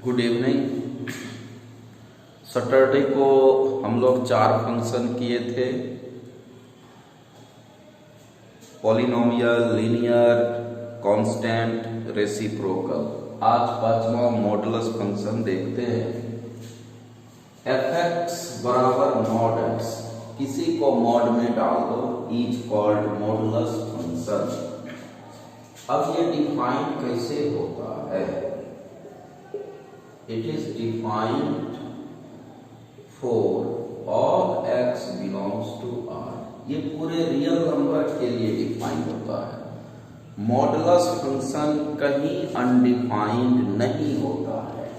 Good evening. Saturday को हम लोग 4 फंक्शन किए थे, पॉलिनोमियल, लीनियर, कांस्टेंट, रेसिप्रोकल। आज 5वां मॉडुलस फंक्शन देखते हैं। fx बराबर मॉड x, किसी को मॉड में डाल दो, इज कॉल्ड मॉडुलस फंक्शन। अब ये डिफाइन कैसे होता है? It is defined for all x belongs to R। ये पूरे रियल नंबर के लिए डिफाइन होता है। मॉडुलस फंक्शन कहीं अनडिफाइंड नहीं होता है,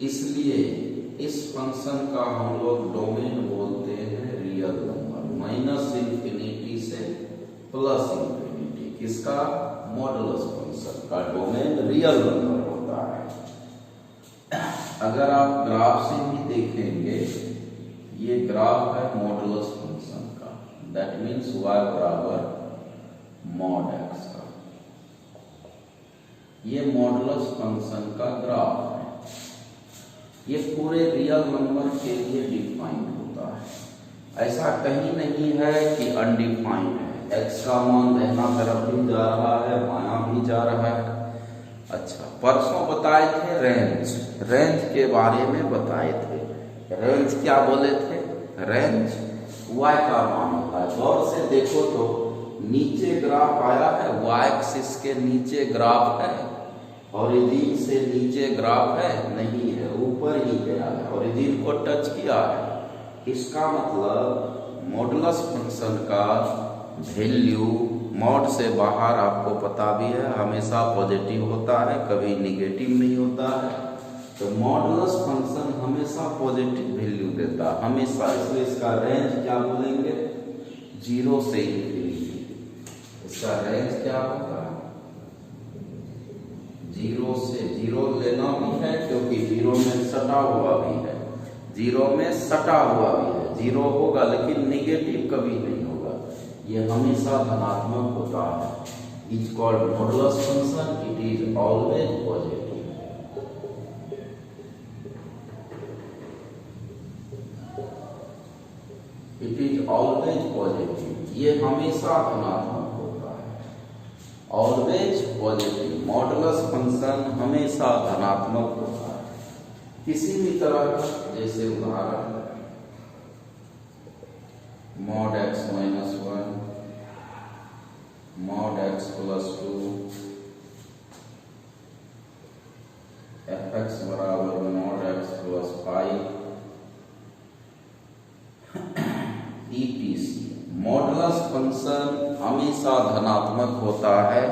इसलिए इस फंक्शन का हम लोग डोमेन बोलते हैं रियल नंबर, माइनस इंफिनिटी से प्लस इंफिनिटी। किसका? मॉडुलस फंक्शन का डोमेन रियल नंबर होता है। अगर आप ग्राफ से भी देखेंगे, ये ग्राफ है मॉडुलस फंक्शन का, दैट मीन्स y बराबर मॉड x का। ये मॉडुलस फंक्शन का ग्राफ है। ये पूरे रियल नंबर के लिए डिफाइंड होता है। ऐसा कहीं नहीं है कि अनडिफाइंड है। x का मान दाहिना तरफ भी जा रहा है, बायां भी जा रहा है। अच्छा, परसों बताए थे रेंज। रेंज के बारे में बताए थे। रेंज क्या बोले थे? रेंज y का मान होता है। गौर से देखो तो नीचे ग्राफ आया है, y एक्सिस के नीचे ग्राफ है, ओरिजिन से नीचे ग्राफ है नहीं है, ऊपर ही गया है, ओरिजिन को टच किया है। इसका मतलब मॉडुलस फंक्शन का वैल्यू मॉड से बाहर, आपको पता भी है, हमेशा पॉजिटिव होता है, कभी निगेटिव नहीं होता है। तो मॉडुलस फंक्शन हमेशा पॉजिटिव वैल्यू देता है, हमेशा। इसलिए इसका रेंज क्या बोलेंगे? 0 से इंफिनिटी। इसका रेंज क्या होगा? 0 से 0 लेना भी है, क्योंकि 0 में सटा हुआ भी है, 0 में सटा हुआ भी है। 0 होगा लेकिन निगेटिव कभी नहीं होगा, ये हमेशा धनात्मक होता है। Is called modulus function, it is always positive. It is always positive, ये हमेशा धनात्मक होता है। ऑलवेज पॉजिटिव, मॉडुलस फंक्शन हमेशा धनात्मक होता है। किसी भी तरह का, जैसे उदाहरण mod x minus 1, mod x plus 2, fx बराबर mod x plus 5 etc। Modulus function हमेशा धनात्मक होता है,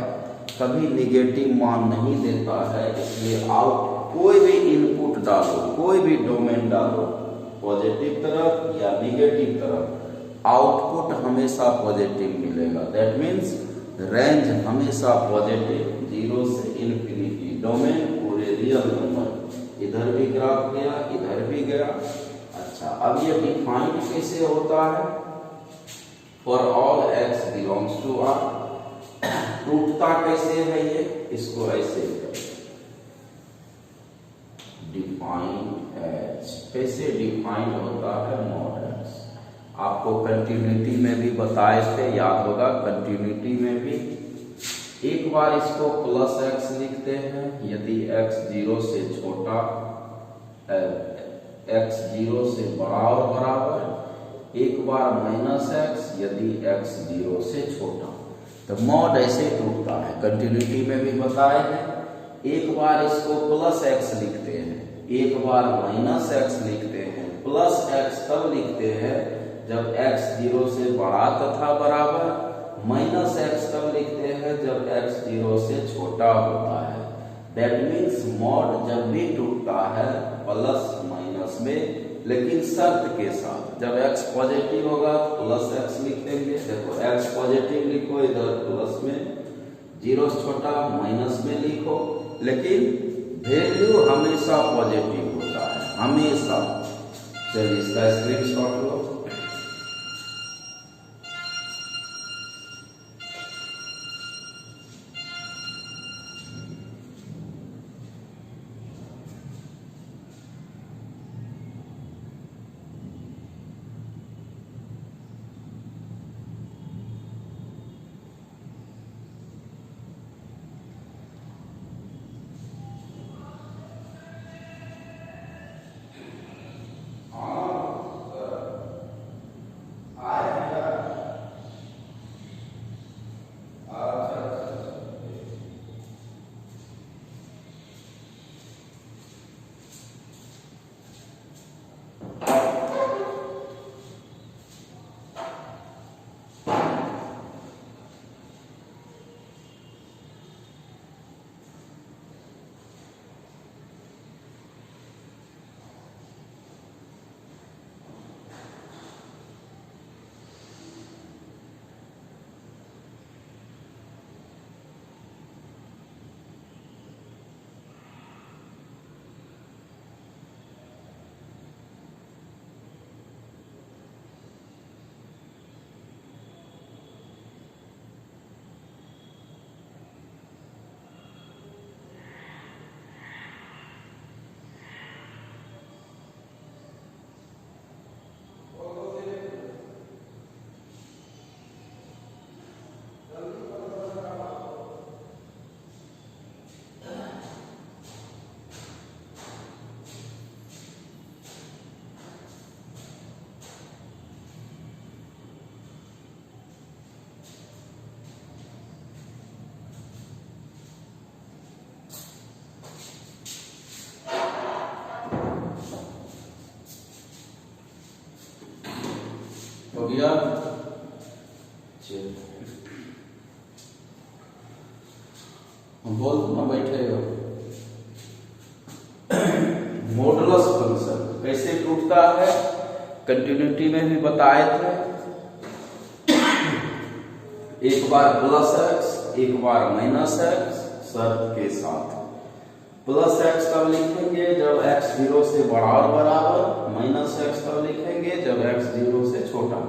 कभी निगेटिव मान नहीं देता है। इसलिए आउट कोई भी इनपुट डालो, कोई भी डोमेन डालो, पॉजिटिव तरफ या निगेटिव तरफ, आउटपुट हमेशा पॉजिटिव मिलेगा। दैट मीन्स रेंज हमेशा पॉजिटिव, 0 से इंफिनिटी। डोमेन पूरे रियल नंबर, इधर भी ग्राफ गया, इधर भी गया। अच्छा, अब ये डिफाइंड कैसे होता है? For all x belongs to R। टूटता कैसे है ये? इसको ऐसे डिफाइंड एज। कैसे डिफाइंड होता है मॉड x? आपको कंटिन्यूटी में भी बताए थे, याद होगा। कंटिन्यूटी में भी एक बार इसको प्लस x लिखते हैं यदि x 0 से छोटा, x 0 से बड़ा और बराबर, एक बार माइनस x यदि x 0 से छोटा। तो मॉड ऐसे टूटता है, कंटिन्यूटी में भी बताए हैं। एक बार इसको प्लस x लिखते हैं, एक बार माइनस x लिखते हैं, प्लस x तब लिखते हैं जब x 0 से बड़ा तथा बराबर, माइनस x तब लिखते हैं जब x 0 से छोटा होता है। दैट मीन्स मॉड जब भी टूटता है प्लस माइनस में, लेकिन शर्त के साथ, जब x पॉजिटिव होगा तो प्लस x लिख देंगे। देखो x पॉजिटिव लिखो, इधर प्लस में, 0 से छोटा माइनस में लिखो, लेकिन वैल्यू हमेशा पॉजिटिव होता है, हमेशा। चलिए इसका स्क्रीनशॉट लो। हो गया। बोल ना बैठे हो। मॉडुलस फंक्शन कैसे टूटता है, कंटिन्यूटी में भी बताए थे। एक बार प्लस एक्स, एक बार माइनस एक्स, शर्त के साथ। प्लस एक्स कब लिखेंगे, जब एक्स 0 से बड़ा और बराबर। माइनस एक्स कब लिखेंगे, जब एक्स 0 से छोटा।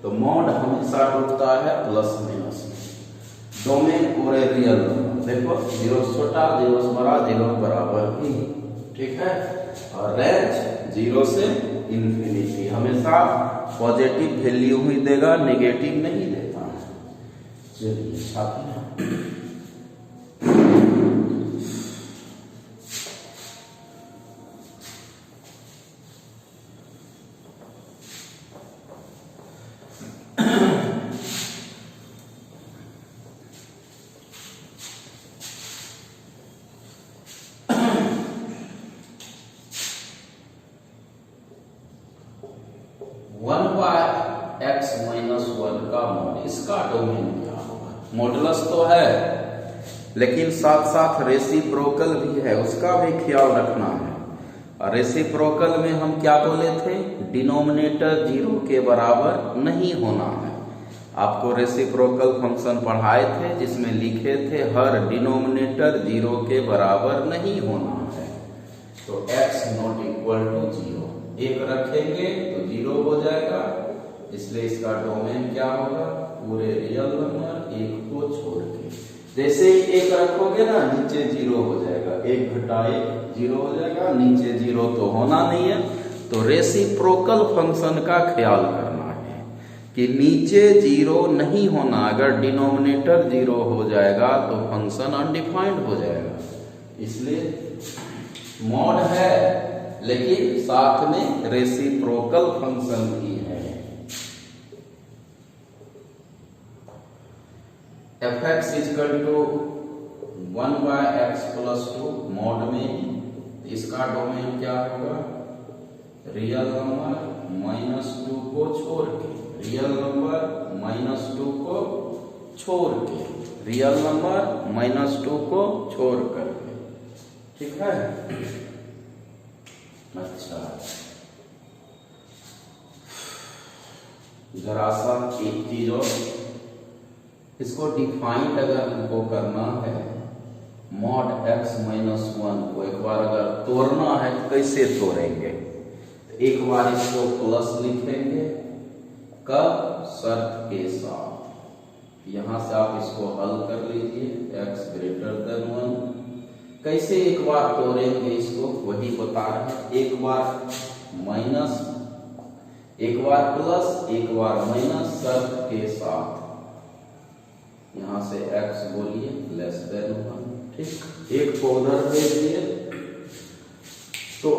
तो मॉड हमेशा टूटता है प्लस माइनस में। डोमेन पूरे रियल देखो, 0 से छोटा, 0 से बड़ा, 0 बराबर ही, ठीक है। और रेंज 0 से इंफिनिटी, हमेशा पॉजिटिव वैल्यू ही देगा, नेगेटिव नहीं देता। चलिए छापी x माइनस 1 का मॉड, इसका डोमेन क्या होगा। मॉडुलस तो है लेकिन साथ साथ रेसिप्रोकल भी है, उसका भी ख्याल रखना है। और रेसिप्रोकल में हम क्या बोले थे, डिनोमिनेटर 0 के बराबर नहीं होना है। आपको रेसिप्रोकल फंक्शन पढ़ाए थे जिसमें लिखे थे हर डिनोमिनेटर 0 के बराबर नहीं होना है। तो x नॉट इक्वल टू 0, एक रखेंगे तो 0 हो जाएगा, इसलिए इसका डोमेन क्या होगा, पूरे रियल नंबर एक को छोड़ के। जैसे ही एक रखोगे ना, नीचे 0 हो जाएगा, 1 घटा 1 0 हो जाएगा, नीचे 0 तो होना नहीं है। तो रेसिप्रोकल फंक्शन का ख्याल करना है कि नीचे 0 नहीं होना। अगर डिनोमिनेटर 0 हो जाएगा तो फंक्शन अनडिफाइंड हो जाएगा। इसलिए मॉड है लेकिन साथ में रेसिप्रोकल फंक्शन भी है। fx equal to 1/x plus 2 mod में इसका डोमेन क्या होगा, रियल नंबर माइनस 2 को छोड़ के, रियल नंबर माइनस 2 को छोड़ के, रियल नंबर माइनस 2 को छोड़ करके, ठीक है। अच्छा, जरा सा एक चीज और, इसको डिफाइंड अगर हमको करना है, मॉड x माइनस 1 को एक बार अगर तोड़ना है तो कैसे तोड़ेंगे। तो एक बार इसको प्लस लिखेंगे, कब, शर्त के साथ। यहां से आप इसको हल कर लीजिए, x ग्रेटर देन 1। कैसे एक बार तोड़ेंगे इसको, वही बता रहे हैं। एक बार माइनस, एक बार प्लस, एक बार माइनस, शर्त के साथ। यहां से x बोलिए लेस देन 1, ठीक। एक को उधर भेज दिए। तो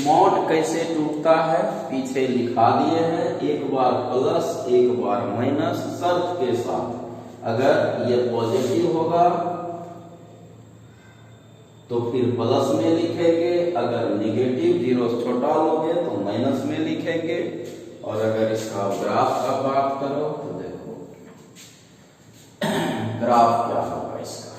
मॉड कैसे टूटता है पीछे लिखा दिए हैं, एक बार प्लस, एक बार माइनस, शर्त के साथ। अगर ये पॉजिटिव होगा तो फिर प्लस में लिखेंगे, अगर नेगेटिव 0 से छोटा लोगे तो माइनस में लिखेंगे। और अगर इसका ग्राफ का बात करो तो देखो ग्राफ क्या होगा इसका।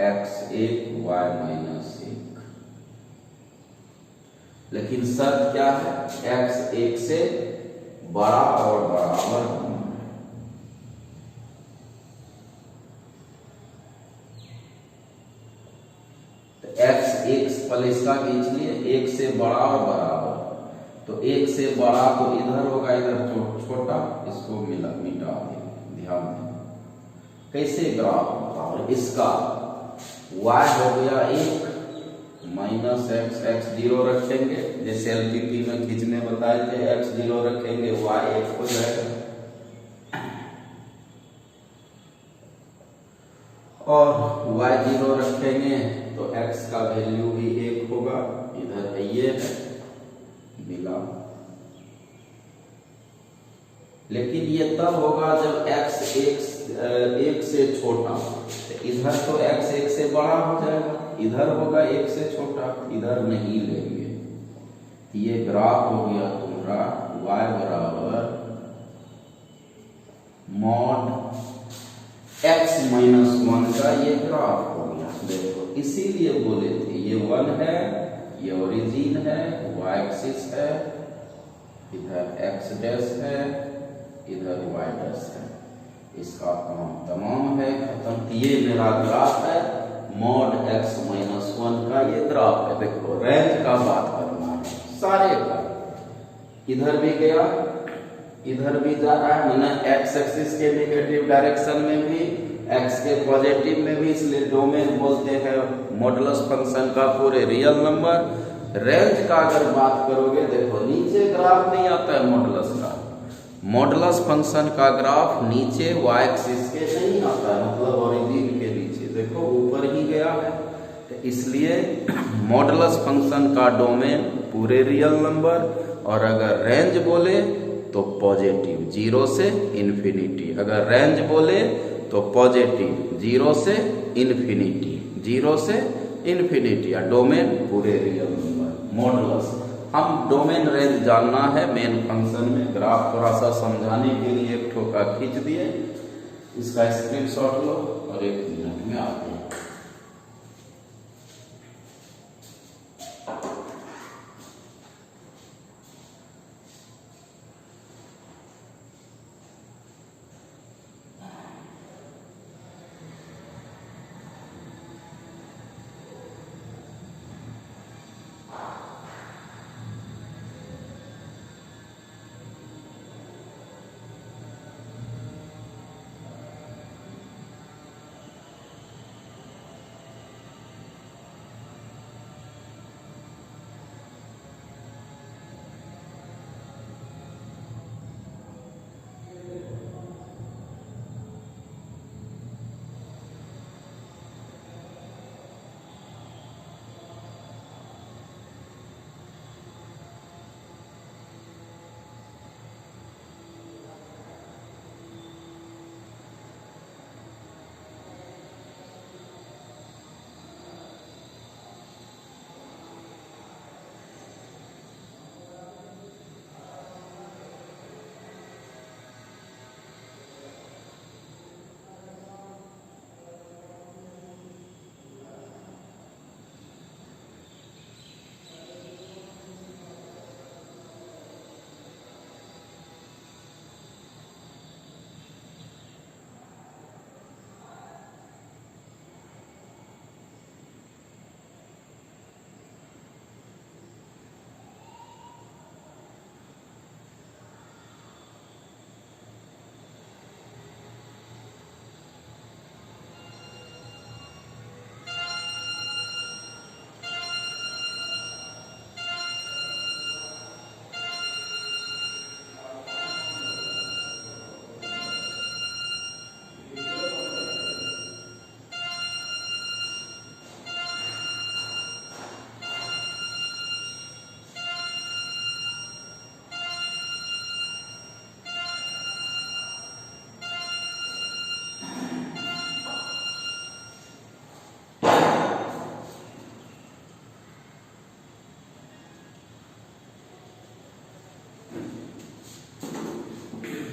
x1 y माइनस 1, लेकिन शर्त क्या है, x1 से बड़ा और बराबर होना है। तो x1 पहले इसका खींच लिए, 1 से बड़ा और बराबर। तो 1 से बड़ा तो इधर होगा, इधर छोटा, इसको मिटा दें, ध्यान दें। कैसे ग्राफ बताओ, इसका y हो गया 1 माइनस x 0 रखेंगे, जैसे एलपीपी में खींचने बताए थे, x 0 रखेंगे, y 1 हो जाएगा। और y0 रखेंगे तो x का वैल्यू भी 1 होगा। इधर ये है मिला, लेकिन ये तब होगा जब x 1 से छोटा। इधर तो x 1 से बड़ा हो जाएगा, इधर होगा 1 से छोटा, इधर नहीं लेंगे। ये ग्राफ हो गया तुम्हारा y बराबर mod x-1 का ये ग्राफ हो गया। देखो इसीलिए बोले थे ये 1 है, ये ओरिजिन है, y एक्सिस है, इधर x डैश है, इधर y डैश है। इसका काम तमाम है खत्म। ये मेरा ग्राफ है mod x-1 का ये ग्राफ है। देखो रेंज का बात करना है सारे का, इधर भी गया, इधर भी जा रहा है, मैंने x एक्सिस के नेगेटिव डायरेक्शन में भी, x के पॉजिटिव में भी, इसलिए डोमेन बोलते हैं मॉडुलस फंक्शन का पूरे रियल नंबर। रेंज का अगर बात करोगे, देखो नीचे ग्राफ नहीं आता है मॉडुलस का, मॉडुलस फंक्शन का ग्राफ नीचे y एक्सिस के नहीं आता है, मतलब ओरिजिन के नीचे, देखो ऊपर ही गया है। तो इसलिए मॉडुलस फंक्शन का डोमेन पूरे रियल नंबर, और अगर रेंज बोले तो पॉजिटिव 0 से इन्फिनिटी, अगर रेंज बोले तो पॉजिटिव 0 से इन्फिनिटी, 0 से इन्फिनिटी, या डोमेन पूरे रियल नंबर मॉडुलस। हम डोमेन रेंज जानना है मेन फंक्शन में। ग्राफ थोड़ा सा समझाने के लिए एक ठोका खींच दिए, इसका स्क्रीनशॉट लो और 1 मिनट में आते हैं।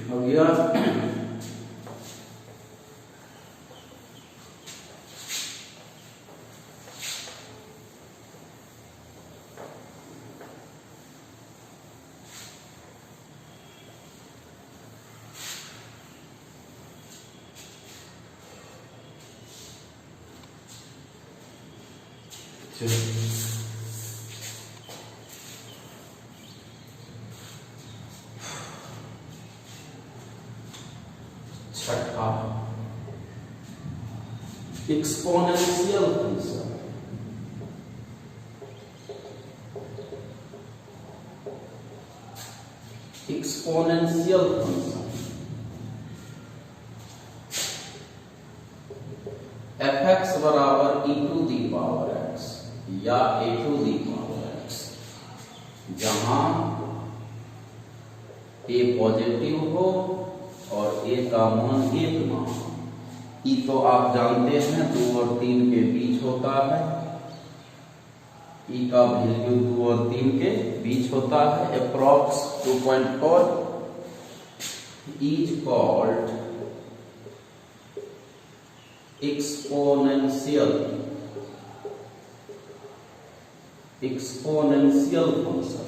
हो गया। छठा exponential function. Exponential function f e to the power x या a to the power x, जहां a पॉजिटिव हो और a का मान 1 ना हो। e तो आप जानते हैं 2 और 3 के बीच होता है, e का वैल्यू 2 और 3 के बीच होता है, approx 2.4 is called exponential function.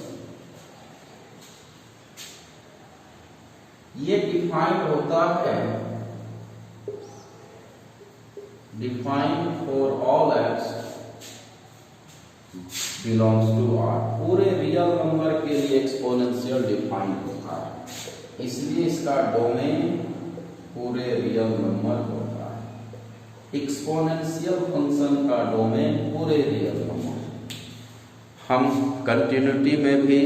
ये डिफाइंड होता है, defined for all x belongs to R। पूरे रियल नंबर के लिए एक्सपोनेंशियल डिफाइंड होता है, इसलिए इसका डोमेन पूरे रियल नंबर होता है। एक्सपोनेंशियल फंक्शन का डोमेन पूरे रियल नंबर। हम कंटिन्यूटी में भी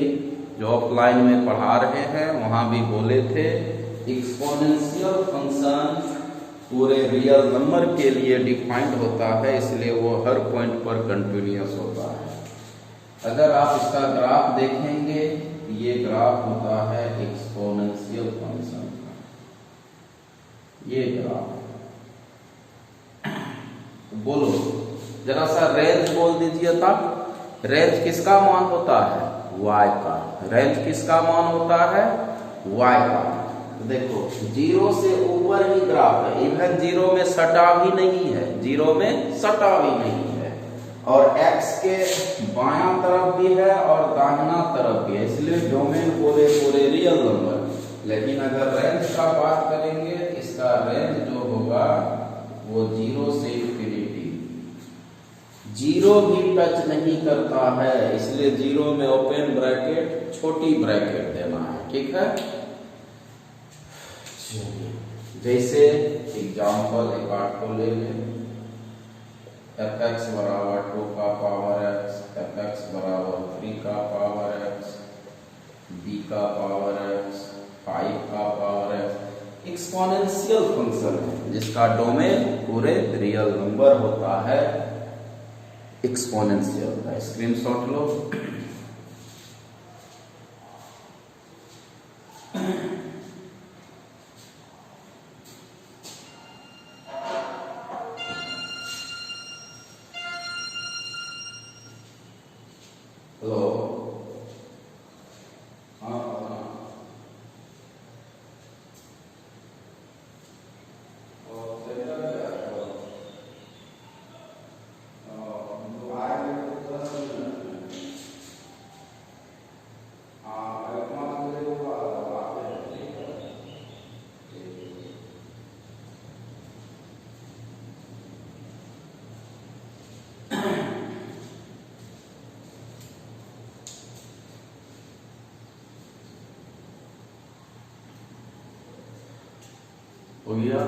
जो ऑफलाइन में पढ़ा रहे हैं वहां भी बोले थे, एक्सपोनेंशियल फंक्शन पूरे रियल नंबर के लिए डिफाइंड होता है, इसलिए वो हर पॉइंट पर कंटिन्यूअस होता है। अगर आप इसका ग्राफ देखेंगे, ये ग्राफ होता है एक्सपोनेंशियल फंक्शन का, ये ग्राफ। बोलो जरा सा रेंज बोल दीजिए तब। रेंज किसका मान होता है? y का। रेंज किसका मान होता है? y का। तो देखो 0 से ऊपर ही ग्राफ है, इवन 0 में सटा भी नहीं है, 0 में सटा भी नहीं है, और x के बायां तरफ भी है और दाहिना तरफ भी है, इसलिए डोमेन बोले पूरे रियल नंबर। लेकिन अगर रेंज का बात करेंगे, इसका रेंज जो होगा वो 0 से इंफिनिटी, 0 भी टच नहीं करता है, इसलिए 0 में ओपन ब्रैकेट छोटी ब्रैकेट देना है, ठीक है। जैसे एग्जाम्पल एक आठ को ले लें, fx बराबर 2 का पावर x, fx बराबर 3 का पावर x, b का पावर x, 5 का पावर x। एक्सपोनेंशियल फंक्शन है जिसका डोमेन पूरे रियल नंबर होता है, एक्सपोनेंशियल का। स्क्रीनशॉट लो। हेलो, हाँ हो गया।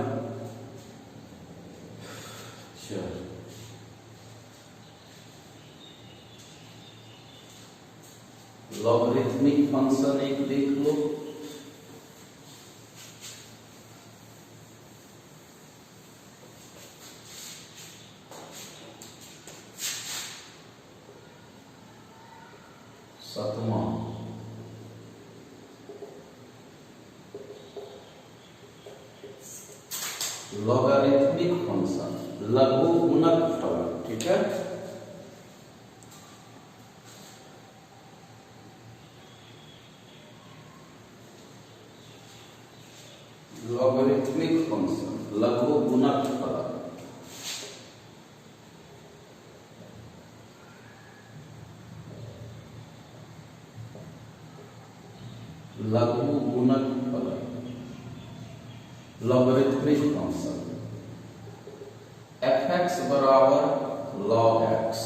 चल लॉगरिथमिक फंक्शन एक देख लो। सतमा लॉगरिथमिक फंक्शन, लघु गुणक फलन, ठीक है। लॉगरिथमिक फंक्शन, लघु गुणक फलन। लघु गुणक फलन, लॉगरिथमिक फंक्शन। fx बराबर log x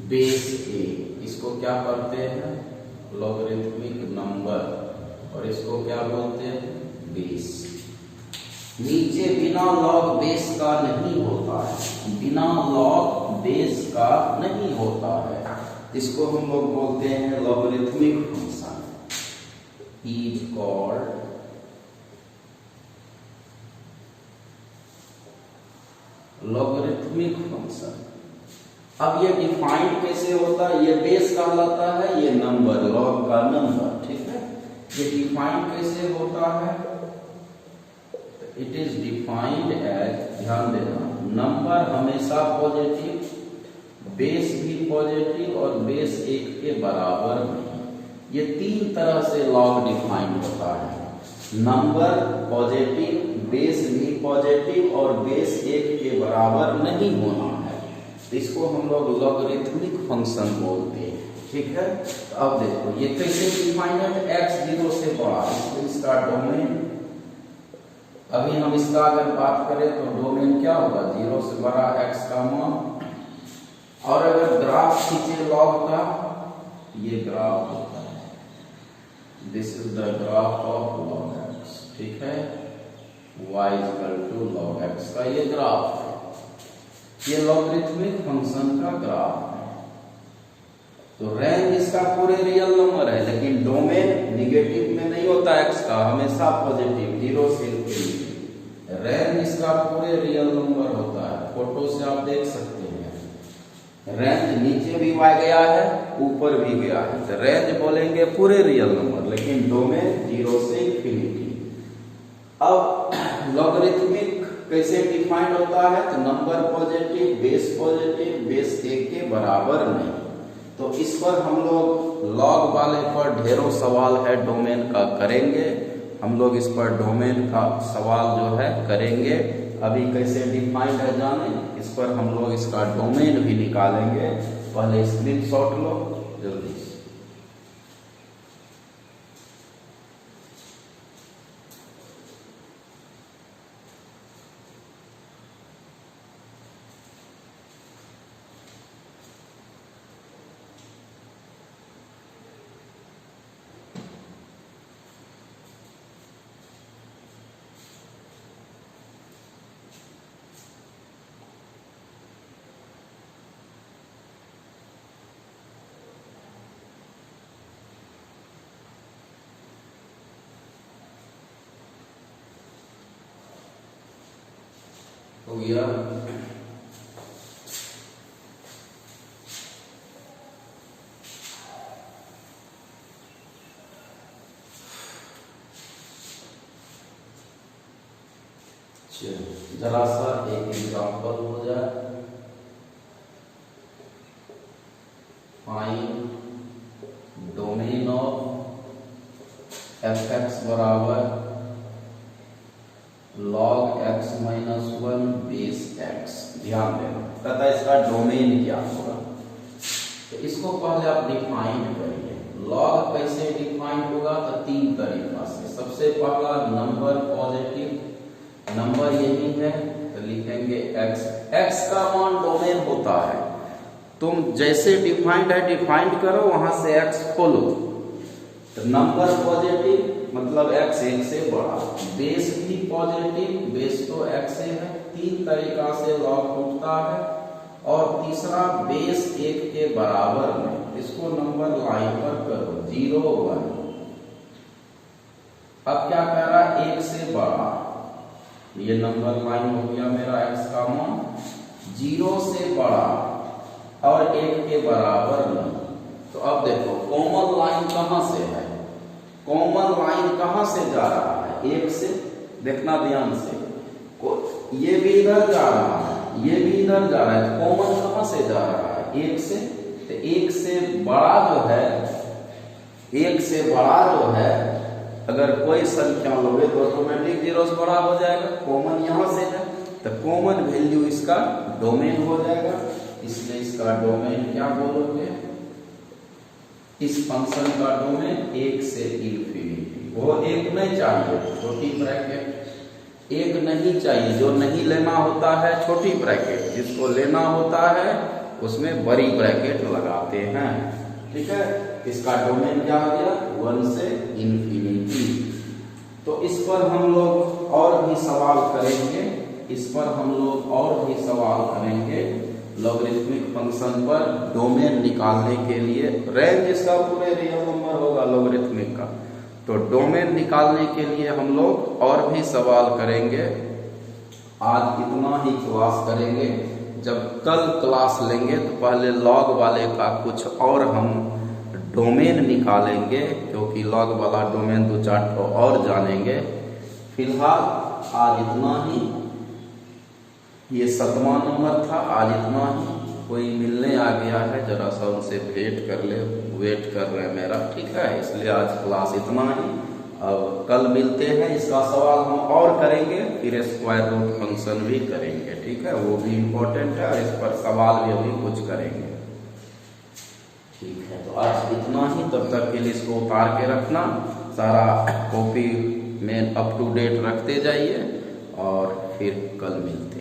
बेस a, इसको क्या करते हैं? लॉगरिथमिक नंबर, और इसको क्या बोलते हैं? बेस। नीचे बिना लॉग बेस का नहीं होता है, बिना लॉग बेस का नहीं होता है, इसको हम लोग बोलते हैं logarithmic function. Is called logarithmic function. अब ये डिफाइंड कैसे होता है? ये बेस कहलाता है, ये नंबर, लॉग का नंबर, ठीक है। ये डिफाइंड कैसे होता है? इट इज डिफाइंड एज, ध्यान देना, नंबर हमेशा पॉजिटिव, बेस भी पॉजिटिव और बेस 1 के बराबर नहीं। ये 3 तरह से लॉग डिफाइंड होता है। नंबर पॉजिटिव, बेस भी पॉजिटिव और बेस 1 के बराबर नहीं होना है, इसको हम लोग लॉगरिथमिक फंक्शन बोलते हैं, ठीक है। तो अब देखो ये कैसे डिफाइंड है? x 0 से बड़ा, इसका डोमेन, अभी हम इसका अगर बात करें तो डोमेन क्या होगा? 0 से बड़ा x का मान। और अगर ग्राफ खींचे लॉग का, ये ग्राफ होता है, this is the graph of log x, ठीक है। y = log x का ये ग्राफ है, ये लॉगरिथमिक फंक्शन का ग्राफ है। तो रेंज इसका पूरे रियल नंबर है, लेकिन डोमेन निगेटिव में नहीं होता x का, हमेशा पॉजिटिव, 0 से इंफिनिटी। रेंज इसका पूरे रियल नंबर होता है, फोटो से आप देख सकते हैं। रेंज नीचे भी गया है, ऊपर भी गया है, तो रेंज बोलेंगे पूरे रियल नंबर, लेकिन डोमेन 0 से इंफिनिटी। अब लॉगरिथमिक कैसे डिफाइंड होता है? तो नंबर पॉजिटिव, बेस 1 के बराबर नहीं। तो इस पर हम लोग लॉग वाले पर ढेरों सवाल है डोमेन का, करेंगे हम लोग इस पर डोमेन का सवाल जो है करेंगे। अभी कैसे डिफाइंड है जाने, इस पर हम लोग इसका डोमेन भी निकालेंगे। पहले स्क्रीनशॉट लो जल्दी से। हो गया। जरा सा एक एग्जांपल हो जाए। फाइंड डोमेन ऑफ f(x) बराबर log x - 1 बेस x। ध्यान देना, कहता है इसका डोमेन क्या होगा। तो इसको पहले आप डिफाइन करिए। लॉग कैसे डिफाइन होगा? तो 3 तरीका से। सबसे पहला नंबर पॉजिटिव, नंबर यही है तो लिखेंगे x। x का मान डोमेन होता है, तुम जैसे डिफाइंड है डिफाइंड करो, वहां से x खोलो। तो नंबर पॉजिटिव मतलब x 1 से बड़ा, बेस भी पॉजिटिव, बेस तो x से है। 3 तरीका से लॉग टूटता है। और तीसरा बेस 1 के बराबर में, इसको नंबर लाइन पर करो 0 1। अब क्या कह रहा है? 1 से बड़ा, ये नंबर लाइन हो गया मेरा x का मान। 0 से बड़ा और 1 के बराबर नहीं। तो अब देखो कॉमन लाइन कहां से है? कॉमन लाइन कहां से जा रहा है? 1 से। देखना ध्यान से, ये भी इधर जा रहा है, ये भी इधर जा रहा है। कॉमन कहां से जा रहा है? 1 से। तो 1 से बड़ा जो है, 1 से बड़ा जो है, अगर कोई संख्या लोगे तो ऑटोमेटिक 0 से बड़ा हो जाएगा। कॉमन यहां से है, तो कॉमन वैल्यू इसका डोमेन हो जाएगा। इसलिए इसका डोमेन क्या बोलोगे? इस फंक्शन का डोमेन 1 से इंफिनिटी। वो 1 नहीं चाहिए, छोटी ब्रैकेट 1 नहीं चाहिए। जो नहीं लेना होता है छोटी ब्रैकेट, जिसको लेना होता है उसमें बड़ी ब्रैकेट लगाते हैं, ठीक है। इसका डोमेन क्या हो गया? 1 से इंफिनिटी। तो इस पर हम लोग और भी सवाल करेंगे, इस पर हम लोग और भी सवाल करेंगे लॉगरिथमिक फंक्शन पर डोमेन निकालने के लिए। रेंज इसका पूरे रियल नंबर होगा लॉगरिथमिक का, तो डोमेन निकालने के लिए हम लोग और भी सवाल करेंगे। आज इतना ही क्लास करेंगे। जब कल क्लास लेंगे तो पहले लॉग वाले का कुछ और हम डोमेन निकालेंगे, क्योंकि लॉग वाला डोमेन 2-4 ठो और जानेंगे। फिलहाल आज इतना ही। ये 7वां नंबर था, आज इतना ही। कोई मिलने आ गया है, जरा सा उनसे भेंट कर ले, वेट कर रहे हैं मेरा, ठीक है। इसलिए आज क्लास इतना ही। अब कल मिलते हैं, इसका सवाल हम और करेंगे, फिर स्क्वायर रूट फंक्शन भी करेंगे, ठीक है। वो भी इम्पोर्टेंट है और इस पर सवाल भी अभी कुछ करेंगे, ठीक है। तो आज इतना ही। तब तक के लिए इसको उतार के रखना, सारा कॉपी में अप टू डेट रखते जाइए और फिर कल मिलते हैं।